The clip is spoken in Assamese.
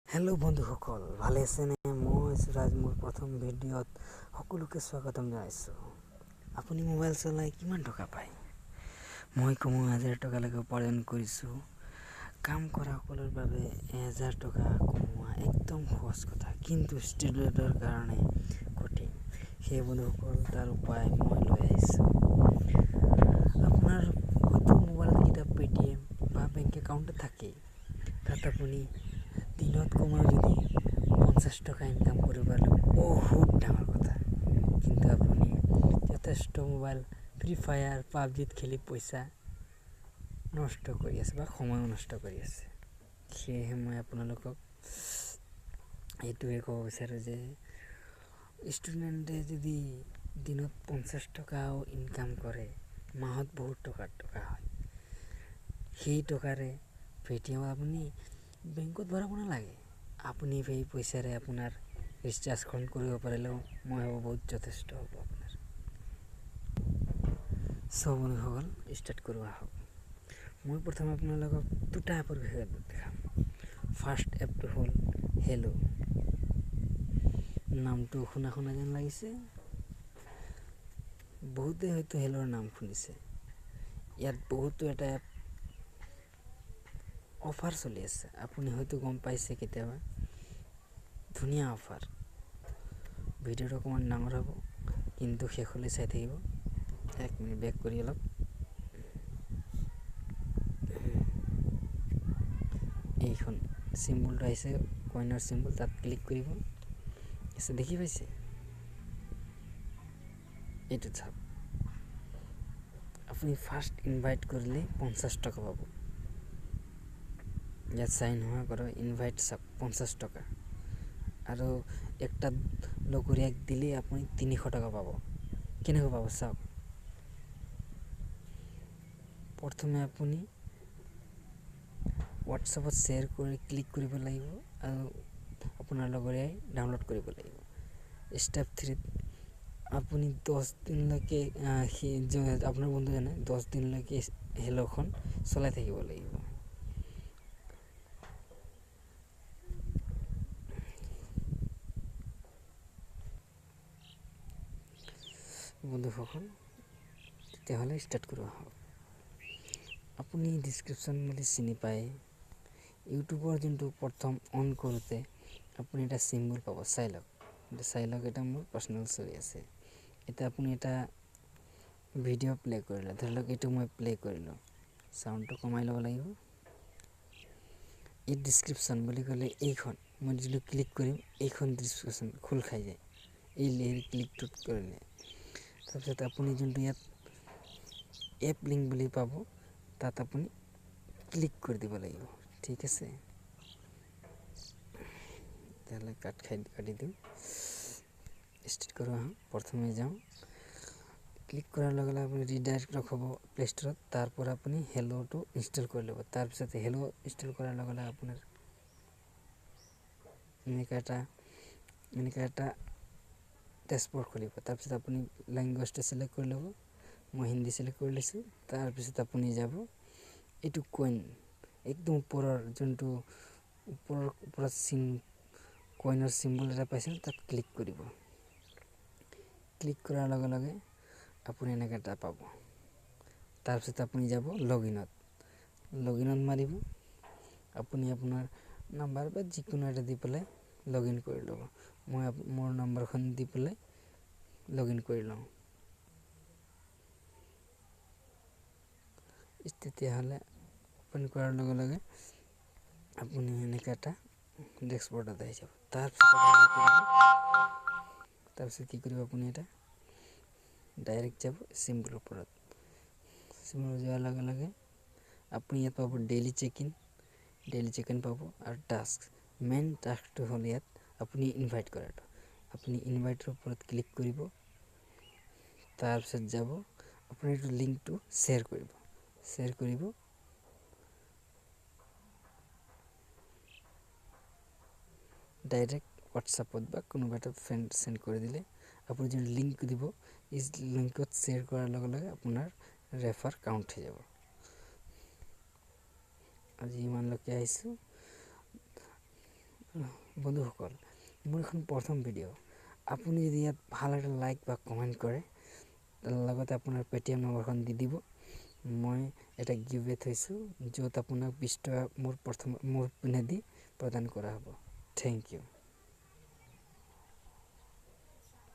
হেল্ল' বন্ধুসকল, ভালে আছেনে? মই সুৰাজ মোৰ প্ৰথম ভিডিঅ'ত সকলোকে স্বাগতম জনাইছোঁ। আপুনি মোবাইল চলাই কিমান টকা পায়? মই কমেও 1000 টকালৈকে উপাৰ্জন কৰিছোঁ। কাম কৰা সকলৰ বাবে 1000 টকা কমোৱা একদম সহজ কথা, কিন্তু ষ্টুডেণ্টৰ কাৰণে কঠিন। সেই বন্ধুসকল, তাৰ উপায় মই লৈ আহিছোঁ। আপোনাৰ হয়তো মোবাইলত কিতাপ Paytm বা বেংক একাউণ্ট থাকে। তাত আপুনি দিনত কমেও যদি 50 টকা ইনকাম কৰিব পাৰিলে বহুত ডাঙৰ কথা। কিন্তু আপুনি যথেষ্ট মোবাইল ফ্ৰী ফায়াৰ পাবজিত খেলি পইচা নষ্ট কৰি আছে বা সময় নষ্ট কৰি আছে। সেয়েহে মই আপোনালোকক এইটোৱে ক'ব বিচাৰোঁ যে ষ্টুডেণ্টে যদি দিনত 50 টকাও ইনকাম কৰে, মাহত বহুত টকা হয়। সেই টকাৰে Paytm আপুনি বেংকত ভৰাব নালাগে। আপুনি সেই পইচাৰে আপোনাৰ ৰিচাৰ্জখন কৰিব পাৰিলেও মই ভাবোঁ বহুত যথেষ্ট হ'ব আপোনাৰ। বন্ধুসকল, ষ্টাৰ্ট কৰোঁ আহক। মই প্ৰথমে আপোনালোকক দুটা এপৰ বিষয়ে দেখাম। ফাৰ্ষ্ট এপটো হ'ল হেল্ল'। নামটো শুনা যেন লাগিছে। বহুতে হয়তো হেল্ল'ৰ নাম শুনিছে। ইয়াত বহুতো এটা এপ অফাৰ চলি আছে, আপুনি হয়তো গম পাইছে কেতিয়াবা। ধুনীয়া অফাৰ। ভিডিঅ'টো অকণমান ডাঙৰ হ'ব, কিন্তু শেষলৈ চাই থাকিব। 1 মিনিট বেক কৰি অলপ। এইখন চিম্বলটো আহিছে, কইনৰ চিম্বল, তাত ক্লিক কৰিব। দেখি পাইছে? এইটো চাওক, আপুনি ফাৰ্ষ্ট ইনভাইট কৰিলে 50 টকা পাব। ইয়াত চাইন হোৱা কৰা ইনভাইট চাওক 50 টকা, আৰু একটা লগৰীয়াক দিলে আপুনি 300 টকা পাব। কেনেকৈ পাব চাওক। প্ৰথমে আপুনি হোৱাটছএপত শ্বেয়াৰ কৰি ক্লিক কৰিব লাগিব, আৰু আপোনাৰ লগৰীয়াই ডাউনলোড কৰিব লাগিব। ষ্টেপ 3 আপুনি 10 দিনলৈকে আপোনাৰ বন্ধুজনে 10 দিনলৈকে হেল্ল'খন চলাই থাকিব লাগিব। বন্ধুসকল, তেতিয়াহ'লে ষ্টাৰ্ট কৰোঁ আহক। আপুনি ডিছক্ৰিপশ্যন বুলি চিনি পায়। ইউটিউবৰ যোনটো প্ৰথম অন কৰোঁতে আপুনি এটা চিম্বল পাব, চাই লওক। এটা মোৰ পাৰ্চনেল চলি আছে। এতিয়া আপুনি এটা ভিডিঅ' প্লে' কৰিলে, ধৰি লওক এইটো মই প্লে' কৰিলোঁ। চাউণ্ডটো কমাই ল'ব লাগিব। এই ডিছক্ৰিপশ্যন বুলি ক'লে এইখন মই যিটো ক্লিক কৰিম, এইখন ডিছক্ৰিপশ্যন খোল খাই যায়। এই ক্লিকটোত কৰিলে তাৰপিছত আপুনি যোনটো ইয়াত এপ লিংক বুলি পাব, তাত আপুনি ক্লিক কৰি দিব লাগিব। ঠিক আছে, তেতিয়াহ'লে কাটি দিওঁ। ষ্টাৰ্ট কৰোঁ আহক। প্ৰথমে যাওঁ, ক্লিক কৰাৰ লগে লগে আপুনি ৰিডাইৰেক্ট হ'ব প্লে ষ্ট'ৰত। তাৰ পৰা আপুনি হেল্ল'টো ইনষ্টল কৰি ল'ব। তাৰপিছত হেল্ল' ইনষ্টল কৰাৰ লগে লগে আপোনাৰ এনেকুৱা এটা ডেছবৰ্ড খুলিব। তাৰপিছত আপুনি লেংগুৱেজটো চিলেক্ট কৰি ল'ব। মই হিন্দী চিলেক্ট কৰি লৈছোঁ। তাৰপিছত আপুনি যাব, এইটো একদম ওপৰৰ যোনটো ওপৰত কইনৰ চিম্বল এটা পাইছে, তাত ক্লিক কৰিব। ক্লিক কৰাৰ লগে লগে আপুনি এনেকৈ এটা পাব। তাৰপিছত আপুনি যাব লগ ইনত মাৰিব। আপুনি আপোনাৰ নাম্বাৰ বা যিকোনো এটা দি পেলাই লগ ইন কৰি ল'ব। মই মোৰ নাম্বাৰখন দি পেলাই লগ ইন কৰি লওঁ। তেতিয়াহ'লে অ'পেন কৰাৰ লগে লগে আপুনি এনেকৈ এটা ডেছবৰ্ডত আহি যাব। তাৰপিছত কি কৰিব, আপুনি এটা ডাইৰেক্ট যাব চিম্বলৰ ওপৰত। চিম্বল যোৱাৰ লগে লগে আপুনি ইয়াত পাব ডেইলি চেক ইন পাব, আৰু টাস্ক। মেইন টাস্কটো হ'ল ইয়াত আপুনি ইনভাইট কৰাটো। আপুনি ইনভাইটৰ ওপৰত ক্লিক কৰিব। তাৰপিছত যাব, আপুনি এইটো লিংকটো শ্বেয়াৰ কৰিব। ডাইৰেক্ট হোৱাটছআপত বা কোনোবা এটা ফ্ৰেণ্ড চেণ্ড কৰি দিলে, আপুনি যোনটো লিংক দিব, এই লিংকত শ্বেয়াৰ কৰাৰ লগে লগে আপোনাৰ ৰেফাৰ কাউণ্ট হৈ যাব। আজি ইমানলৈকে আহিছোঁ। বন্ধুসকল, মোৰ এখন প্ৰথম ভিডিঅ'। আপুনি যদি ইয়াত ভাল এটা লাইক বা কমেণ্ট কৰে, লগতে আপোনাৰ পেটিএম নম্বৰখন দি দিব। মই এটা গিভৱে থৈছোঁ, য'ত আপোনাক 20 টকা মোৰ পিনেদি প্ৰদান কৰা হ'ব। Thank U.